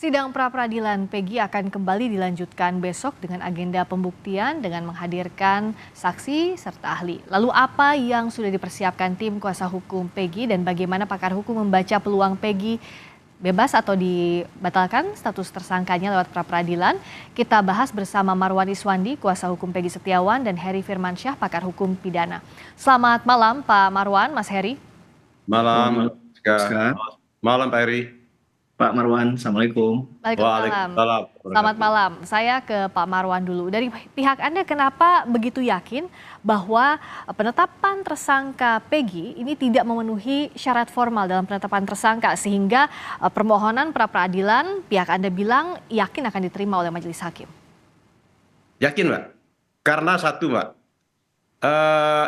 Sidang pra-peradilan Peggy akan kembali dilanjutkan besok dengan agenda pembuktian dengan menghadirkan saksi serta ahli. Lalu apa yang sudah dipersiapkan tim kuasa hukum Peggy dan bagaimana pakar hukum membaca peluang Peggy bebas atau dibatalkan status tersangkanya lewat pra-peradilan? Kita bahas bersama Marwan Iswandi, kuasa hukum Peggy Setiawan, dan Heri Firmansyah, pakar hukum pidana. Selamat malam Pak Marwan, Mas Heri. Malam, Selamat Kak. Kak. Malam, Pak Eri. Pak Marwan, Assalamualaikum. Waalaikumsalam. Waalaikumsalam. Selamat malam. Saya ke Pak Marwan dulu. Dari pihak Anda kenapa begitu yakin bahwa penetapan tersangka Peggy ini tidak memenuhi syarat formal dalam penetapan tersangka sehingga permohonan pra-peradilan pihak Anda bilang yakin akan diterima oleh majelis hakim? Yakin, Mbak? Karena satu, Mbak,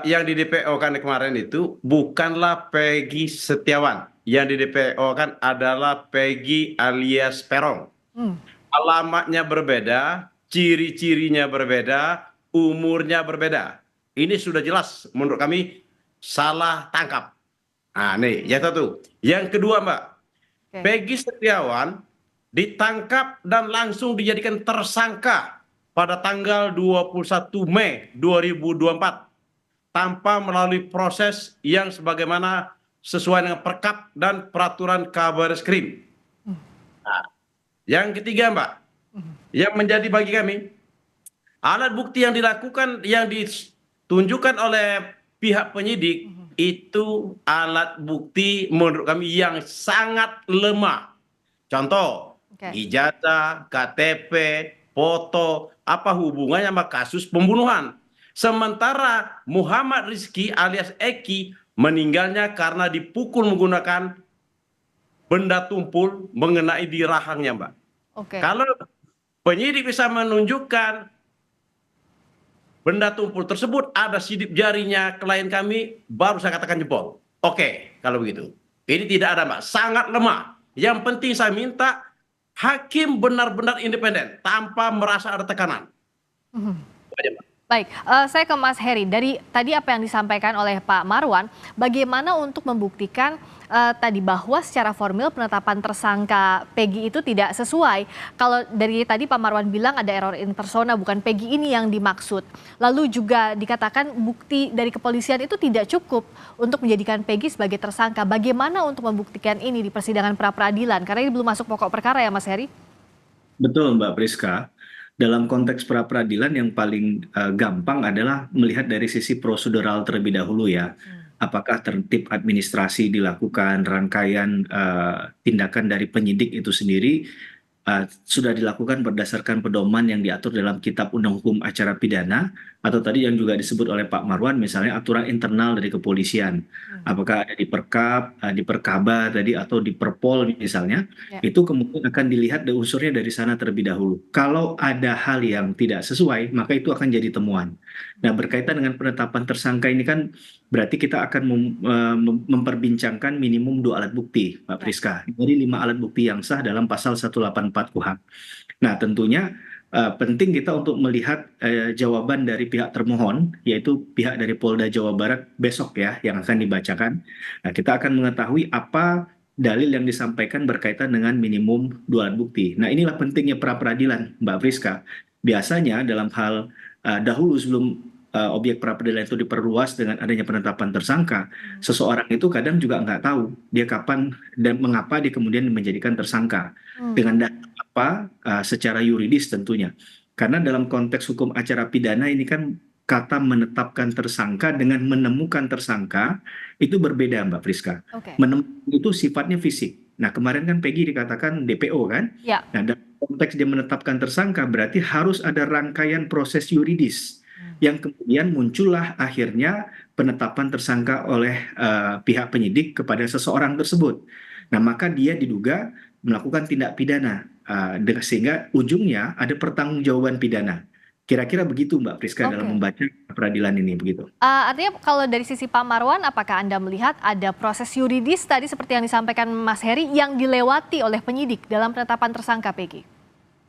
yang di DPO kan kemarin itu bukanlah Peggy Setiawan. Yang di DPO kan adalah Peggy alias Peron. Hmm. Alamatnya berbeda, ciri-cirinya berbeda, umurnya berbeda. Ini sudah jelas menurut kami salah tangkap. Nah, nih, yang satu. Yang kedua, Mbak, Oke. Peggy Setiawan ditangkap dan langsung dijadikan tersangka pada tanggal 21 Mei 2024 tanpa melalui proses yang sebagaimana sesuai dengan Perkap dan peraturan Kabareskrim. Nah, yang ketiga, Mbak, yang menjadi bagi kami alat bukti yang dilakukan yang ditunjukkan oleh pihak penyidik itu alat bukti menurut kami yang sangat lemah. Contoh, Oke. ijazah, KTP, foto, apa hubungannya sama kasus pembunuhan. Sementara Muhammad Rizky alias Eki meninggalnya karena dipukul menggunakan benda tumpul mengenai di rahangnya, Mbak. Oke. Kalau penyidik bisa menunjukkan benda tumpul tersebut ada sidik jarinya klien kami, baru saya katakan jempol. Oke, kalau begitu. Ini tidak ada, Mbak. Sangat lemah. Yang penting saya minta hakim benar-benar independen tanpa merasa ada tekanan. Itu aja, Mbak. Baik, saya ke Mas Heri. Dari tadi apa yang disampaikan oleh Pak Marwan, bagaimana untuk membuktikan tadi bahwa secara formil penetapan tersangka Peggy itu tidak sesuai. Kalau dari tadi Pak Marwan bilang ada error in persona, bukan Peggy ini yang dimaksud. Lalu juga dikatakan bukti dari kepolisian itu tidak cukup untuk menjadikan Peggy sebagai tersangka. Bagaimana untuk membuktikan ini di persidangan pra-peradilan? Karena ini belum masuk pokok perkara ya Mas Heri? Betul Mbak Priska. Dalam konteks pra-peradilan yang paling gampang adalah melihat dari sisi prosedural terlebih dahulu ya. Apakah tertib administrasi dilakukan, rangkaian tindakan dari penyidik itu sendiri sudah dilakukan berdasarkan pedoman yang diatur dalam Kitab Undang Hukum Acara Pidana, atau tadi yang juga disebut oleh Pak Marwan misalnya aturan internal dari kepolisian. Apakah ada di Perkap, di Perkaba tadi, atau di Perpol misalnya, Ya. itu kemudian akan dilihat dari unsurnya dari sana terlebih dahulu. Kalau ada hal yang tidak sesuai, maka itu akan jadi temuan. Nah, berkaitan dengan penetapan tersangka ini kan berarti kita akan memperbincangkan minimum 2 alat bukti, Pak Priska. Dari 5 alat bukti yang sah dalam pasal 184 KUHP. Nah, tentunya penting kita untuk melihat jawaban dari pihak termohon, yaitu pihak dari Polda Jawa Barat besok ya, yang akan dibacakan. Nah, kita akan mengetahui apa dalil yang disampaikan berkaitan dengan minimum 2 alat bukti. Nah, inilah pentingnya pra-peradilan, Mbak Friska. Biasanya dalam hal dahulu sebelum objek pra-peradilan itu diperluas dengan adanya penetapan tersangka, seseorang itu kadang juga nggak tahu dia kapan dan mengapa dia kemudian menjadikan tersangka. Dengan data apa secara yuridis tentunya. Karena dalam konteks hukum acara pidana ini kan kata menetapkan tersangka dengan menemukan tersangka itu berbeda, Mbak Friska. Oke. Menemukan itu sifatnya fisik. Nah, kemarin kan Peggy dikatakan DPO kan? Ya. Nah, dalam konteks dia menetapkan tersangka berarti harus ada rangkaian proses yuridis yang kemudian muncullah akhirnya penetapan tersangka oleh pihak penyidik kepada seseorang tersebut. Nah, maka dia diduga melakukan tindak pidana sehingga ujungnya ada pertanggungjawaban pidana. Kira-kira begitu Mbak Priska dalam Oke. membaca peradilan ini begitu. Artinya kalau dari sisi Pak Marwan, apakah Anda melihat ada proses yuridis tadi seperti yang disampaikan Mas Heri yang dilewati oleh penyidik dalam penetapan tersangka Peggy?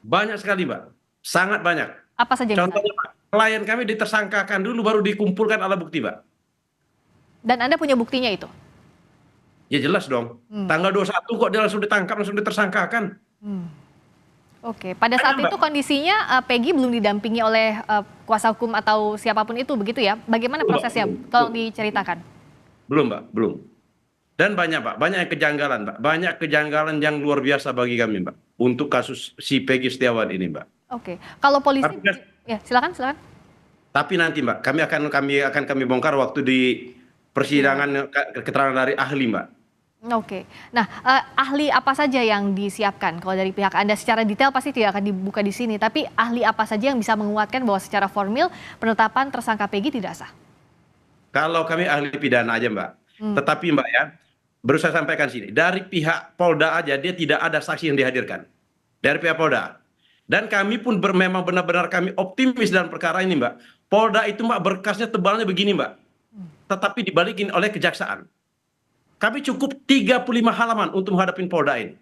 Banyak sekali, Mbak. Sangat banyak. Apa saja misalnya? Contohnya, Pak, klien kami ditersangkakan dulu baru dikumpulkan alat bukti, Mbak. Dan Anda punya buktinya itu? Ya jelas dong. Tanggal 21 kok dia langsung ditangkap, langsung ditersangkakan. Oke, pada saat Mbak. itu kondisinya Peggy belum didampingi oleh kuasa hukum atau siapapun itu begitu ya? Bagaimana Belum, Mbak, prosesnya? belum, Tolong belum, diceritakan. belum, Mbak, belum. Dan banyak, Pak, banyak kejanggalan, Mbak. Banyak kejanggalan yang luar biasa bagi kami, Mbak. Untuk kasus si Peggy Setiawan ini, Mbak. Oke, kalau polisi, Tapi, kan- ya silakan, silakan. tapi nanti, Mbak, kami bongkar waktu di Persidangan. persidangan keterangan dari ahli, Mbak. Oke, nah ahli apa saja yang disiapkan? Kalau dari pihak Anda secara detail pasti tidak akan dibuka di sini, tapi ahli apa saja yang bisa menguatkan bahwa secara formil penetapan tersangka Peggy tidak sah? Kalau kami ahli pidana aja, Mbak. Hmm, Tetapi, Mbak, ya, baru saya sampaikan sini, dari pihak Polda aja dia tidak ada saksi yang dihadirkan. Dari pihak Polda. Dan kami pun memang benar-benar kami optimis dalam perkara ini, Mbak. Polda itu, Mbak, berkasnya tebalnya begini, Mbak. Tetapi dibalikin oleh kejaksaan. Kami cukup 35 halaman untuk menghadapi Polda ini.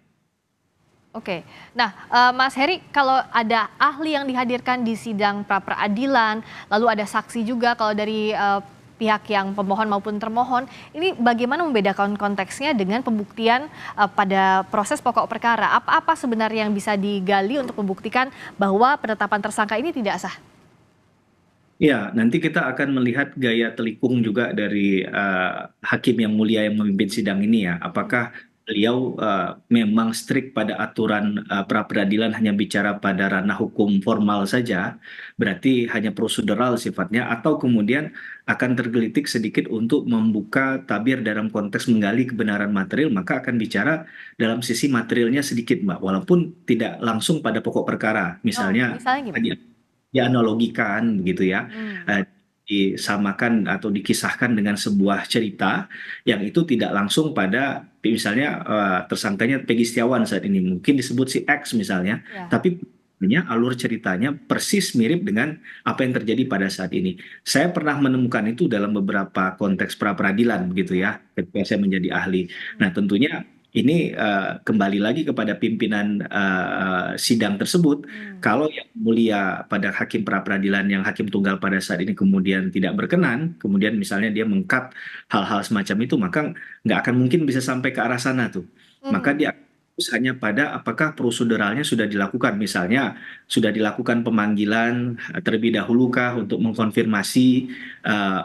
Oke, nah Mas Heri, kalau ada ahli yang dihadirkan di sidang pra peradilan, lalu ada saksi juga kalau dari pihak yang pemohon maupun termohon, ini bagaimana membedakan konteksnya dengan pembuktian pada proses pokok perkara? Apa-apa sebenarnya yang bisa digali untuk membuktikan bahwa penetapan tersangka ini tidak sah? Ya, nanti kita akan melihat gaya telikung juga dari hakim yang mulia yang memimpin sidang ini ya. Apakah beliau memang strict pada aturan pra peradilan hanya bicara pada ranah hukum formal saja, berarti hanya prosedural sifatnya, atau kemudian akan tergelitik sedikit untuk membuka tabir dalam konteks menggali kebenaran material, maka akan bicara dalam sisi materialnya sedikit, Mbak, walaupun tidak langsung pada pokok perkara. Oh, Misalnya misalnya gimana? dianalogikan begitu ya, Hmm, disamakan atau dikisahkan dengan sebuah cerita yang itu tidak langsung pada misalnya tersangkanya Peggy Setiawan saat ini mungkin disebut si X misalnya, ya. tapi alur ceritanya persis mirip dengan apa yang terjadi pada saat ini. Saya pernah menemukan itu dalam beberapa konteks pra peradilan begitu ya, ketika saya menjadi ahli. Nah, tentunya ini kembali lagi kepada pimpinan sidang tersebut. Hmm. Kalau yang mulia pada hakim pra peradilan yang hakim tunggal pada saat ini kemudian tidak berkenan, kemudian misalnya dia mengkat hal-hal semacam itu, maka nggak akan mungkin bisa sampai ke arah sana tuh. Maka Hmm. dia fokus hanya pada apakah proseduralnya sudah dilakukan. Misalnya sudah dilakukan pemanggilan terlebih dahulu kah untuk mengkonfirmasi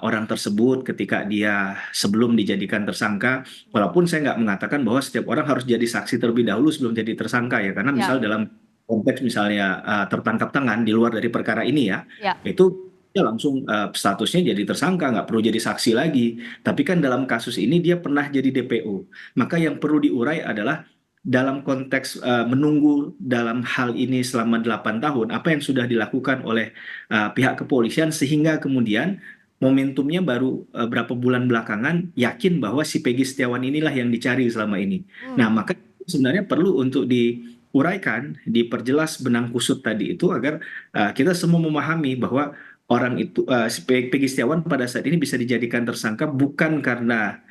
orang tersebut ketika dia sebelum dijadikan tersangka. Walaupun saya nggak mengatakan bahwa setiap orang harus jadi saksi terlebih dahulu sebelum jadi tersangka ya, karena Ya, misal dalam konteks misalnya tertangkap tangan di luar dari perkara ini ya, ya. itu dia langsung statusnya jadi tersangka, nggak perlu jadi saksi lagi. Tapi kan dalam kasus ini dia pernah jadi DPO. Maka yang perlu diurai adalah dalam konteks menunggu dalam hal ini selama 8 tahun, apa yang sudah dilakukan oleh pihak kepolisian sehingga kemudian momentumnya baru berapa bulan belakangan yakin bahwa si Peggy Setiawan inilah yang dicari selama ini. Nah, Hmm. maka sebenarnya perlu untuk diuraikan, diperjelas benang kusut tadi itu agar kita semua memahami bahwa orang itu si Peggy Setiawan pada saat ini bisa dijadikan tersangka bukan karena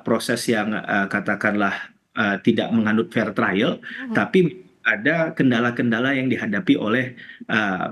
proses yang katakanlah tidak menganut fair trial, Mhm. tapi ada kendala-kendala yang dihadapi oleh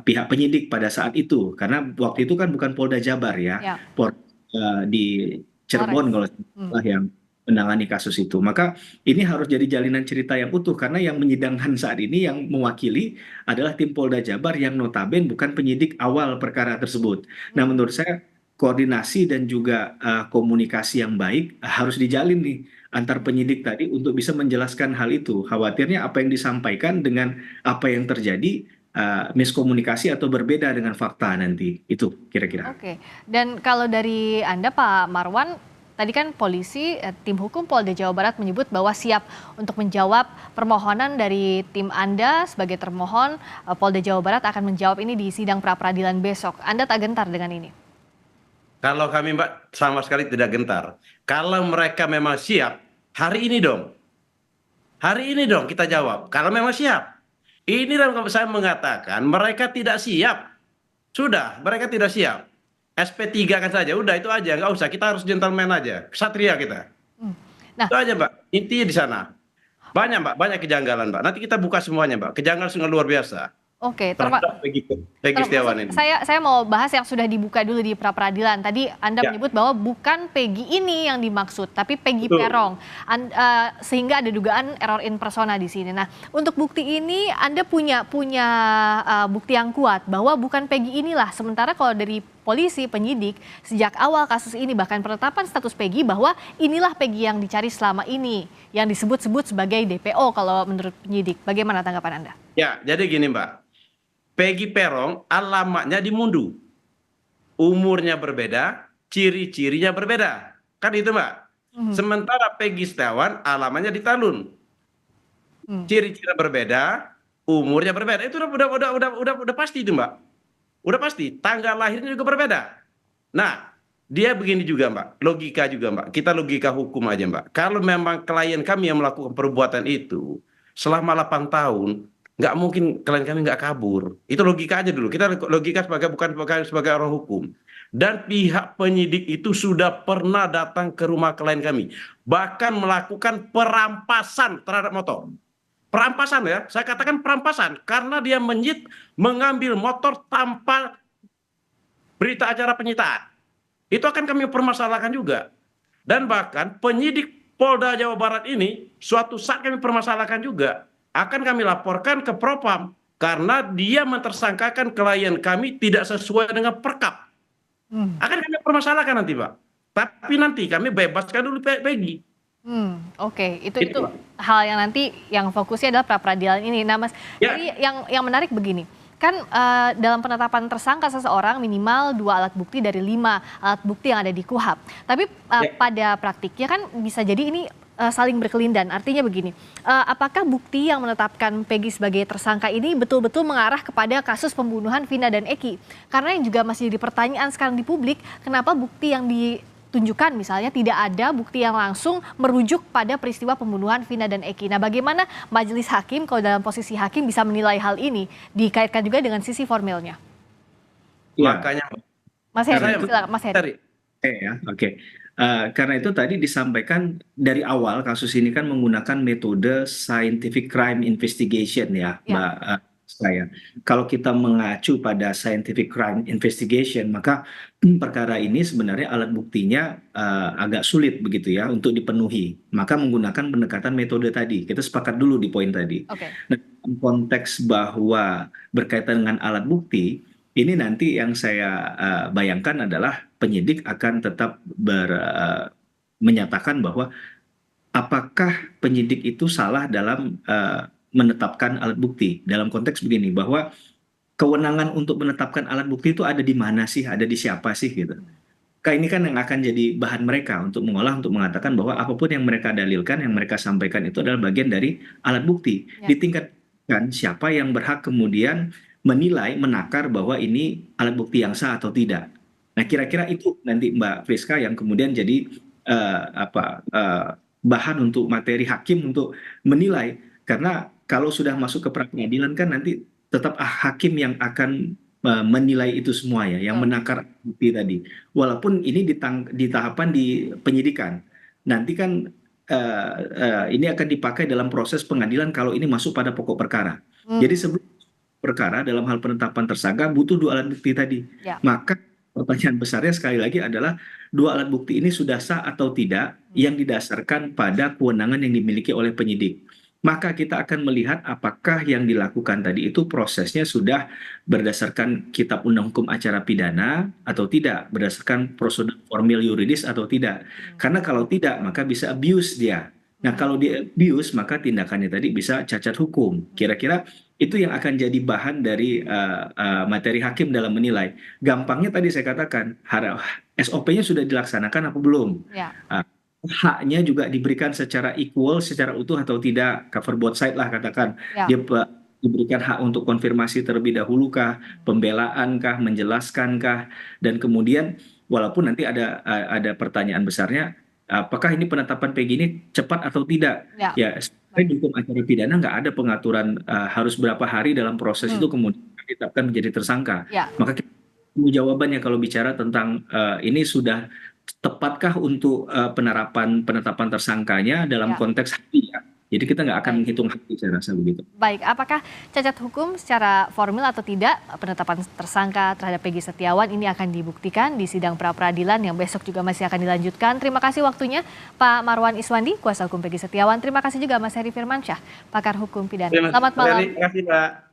pihak penyidik pada saat itu. Karena waktu itu kan bukan Polda Jabar ya, Ya, di Polres. Cirebon kalau tidak Hmm. salah yang menangani kasus itu. Maka ini harus jadi jalinan cerita yang utuh karena yang menyidangkan saat ini yang mewakili adalah tim Polda Jabar yang notabene bukan penyidik awal perkara tersebut. Nah, Hmm. menurut saya koordinasi dan juga komunikasi yang baik harus dijalin nih antar penyidik tadi untuk bisa menjelaskan hal itu. Khawatirnya apa yang disampaikan dengan apa yang terjadi miskomunikasi atau berbeda dengan fakta nanti. Itu kira-kira. Oke, dan kalau dari Anda Pak Marwan, tadi kan polisi, tim hukum Polda Jawa Barat menyebut bahwa siap untuk menjawab permohonan dari tim Anda sebagai termohon, Polda Jawa Barat akan menjawab ini di sidang pra-peradilan besok. Anda tak gentar dengan ini? Kalau kami, Mbak, sama sekali tidak gentar. Kalau mereka memang siap, hari ini dong. Hari ini dong kita jawab. Kalau memang siap. Ini yang saya mengatakan mereka tidak siap. Sudah, mereka tidak siap. SP3 kan saja, udah itu aja, nggak usah. Kita harus gentleman aja, kesatria kita. Hmm. Nah, Itu aja, Mbak. Intinya di sana. Banyak, Mbak, banyak kejanggalan, Mbak. Nanti kita buka semuanya, Mbak. Kejanggalan sangat luar biasa. Oke, terhadap Peggy Setiawan ini. saya mau bahas yang sudah dibuka dulu di pra peradilan. Tadi Anda Ya, menyebut bahwa bukan Peggy ini yang dimaksud, tapi Peggy betul. Peron. Sehingga ada dugaan error in persona di sini. Nah, untuk bukti ini Anda punya bukti yang kuat bahwa bukan Peggy inilah. Sementara kalau dari polisi, penyidik, sejak awal kasus ini bahkan penetapan status Peggy bahwa inilah Peggy yang dicari selama ini, yang disebut-sebut sebagai DPO kalau menurut penyidik. Bagaimana tanggapan Anda? Ya, jadi gini Mbak. Peggy Peron alamatnya di Mundu. Umurnya berbeda, ciri-cirinya berbeda. Kan itu Mbak. Mhm. Sementara Peggy Setiawan alamatnya di Talun. Hmm. Ciri-ciri berbeda, umurnya berbeda. Itu udah pasti itu Mbak. Udah pasti. Tanggal lahirnya juga berbeda. Nah, dia begini juga Mbak. Logika juga Mbak. Kita logika hukum aja Mbak. Kalau memang klien kami yang melakukan perbuatan itu selama 8 tahun, nggak mungkin klien kami nggak kabur. Itu logika aja dulu. Kita logika bukan sebagai orang hukum. Dan pihak penyidik itu sudah pernah datang ke rumah klien kami. Bahkan melakukan perampasan terhadap motor. Perampasan ya, saya katakan perampasan. Karena dia mengambil motor tanpa berita acara penyitaan. Itu akan kami permasalahkan juga. Dan bahkan penyidik Polda Jawa Barat ini suatu saat kami permasalahkan juga. Akan kami laporkan ke Propam karena dia mentersangkakan klien kami tidak sesuai dengan perkap. Hmm. Akan kami permasalahkan nanti Pak. Tapi nanti kami bebaskan dulu Peggy. Oke, itu Itu, Pak. hal yang nanti yang fokusnya adalah pra peradilan ini. Nah, Mas, Ya. jadi yang menarik begini, kan dalam penetapan tersangka seseorang minimal 2 alat bukti dari 5 alat bukti yang ada di KUHP. Tapi Ya. pada praktiknya kan bisa jadi ini saling berkelindan. Artinya begini, apakah bukti yang menetapkan Peggy sebagai tersangka ini betul-betul mengarah kepada kasus pembunuhan Vina dan Eki? Karena yang juga masih jadi pertanyaan sekarang di publik, kenapa bukti yang ditunjukkan misalnya tidak ada bukti yang langsung merujuk pada peristiwa pembunuhan Vina dan Eki. Nah, bagaimana majelis hakim kalau dalam posisi hakim bisa menilai hal ini dikaitkan juga dengan sisi formilnya? Ya, Makanya Mas Heri, saya silakan Mas Heri. Tari. oke. Karena itu tadi disampaikan dari awal kasus ini kan menggunakan metode scientific crime investigation ya, Ya. Mbak saya. Kalau kita mengacu pada scientific crime investigation, maka perkara ini sebenarnya alat buktinya agak sulit begitu ya untuk dipenuhi. Maka menggunakan pendekatan metode tadi. Kita sepakat dulu di poin tadi. Oke. Nah, dalam konteks bahwa berkaitan dengan alat bukti, ini nanti yang saya bayangkan adalah penyidik akan tetap menyatakan bahwa apakah penyidik itu salah dalam menetapkan alat bukti. Dalam konteks begini, bahwa kewenangan untuk menetapkan alat bukti itu ada di mana sih, ada di siapa sih gitu. Ini kan yang akan jadi bahan mereka untuk mengolah, untuk mengatakan bahwa apapun yang mereka dalilkan, yang mereka sampaikan itu adalah bagian dari alat bukti. Ya. Ditingkatkan siapa yang berhak kemudian menilai, menakar bahwa ini alat bukti yang sah atau tidak. Nah, kira-kira itu nanti Mbak Friska yang kemudian jadi bahan untuk materi hakim untuk menilai. Karena kalau sudah masuk ke pra peradilan kan nanti tetap hakim yang akan menilai itu semua ya, yang menakar bukti tadi. Walaupun ini di tahapan di penyidikan, nanti kan ini akan dipakai dalam proses pengadilan kalau ini masuk pada pokok perkara. Jadi sebelum perkara dalam hal penetapan tersangka butuh 2 alat bukti tadi. Ya. Maka pertanyaan besarnya sekali lagi adalah 2 alat bukti ini sudah sah atau tidak yang didasarkan pada kewenangan yang dimiliki oleh penyidik. Maka kita akan melihat apakah yang dilakukan tadi itu prosesnya sudah berdasarkan Kitab Undang Hukum Acara Pidana atau tidak, berdasarkan prosedur formil yuridis atau tidak. Karena kalau tidak, maka bisa abuse dia. Nah, kalau dia abuse, maka tindakannya tadi bisa cacat hukum. Kira-kira itu yang akan jadi bahan dari materi hakim dalam menilai. Gampangnya tadi saya katakan, SOP-nya sudah dilaksanakan apa belum? Ya. Haknya juga diberikan secara equal, secara utuh atau tidak, cover both side lah katakan. Ya. Dia diberikan hak untuk konfirmasi terlebih dahulu kah, pembelaan kah, menjelaskan kah, dan kemudian walaupun nanti ada pertanyaan besarnya, apakah ini penetapan Peggy ini cepat atau tidak? Ya. Ya, sebenarnya di hukum acara pidana nggak ada pengaturan harus berapa hari dalam proses itu kemudian ditetapkan menjadi tersangka. Ya. Maka kita tunggu jawabannya kalau bicara tentang ini sudah tepatkah untuk penetapan tersangkanya dalam Ya. konteks hari Jadi kita nggak akan Baik. menghitung hati, saya rasa begitu. Baik, apakah cacat hukum secara formil atau tidak penetapan tersangka terhadap Peggy Setiawan ini akan dibuktikan di sidang pra-peradilan yang besok juga masih akan dilanjutkan. Terima kasih waktunya Pak Marwan Iswandi, kuasa hukum Peggy Setiawan. Terima kasih juga Mas Heri Firmansyah, pakar hukum pidana. Selamat malam. Terima kasih, Mbak.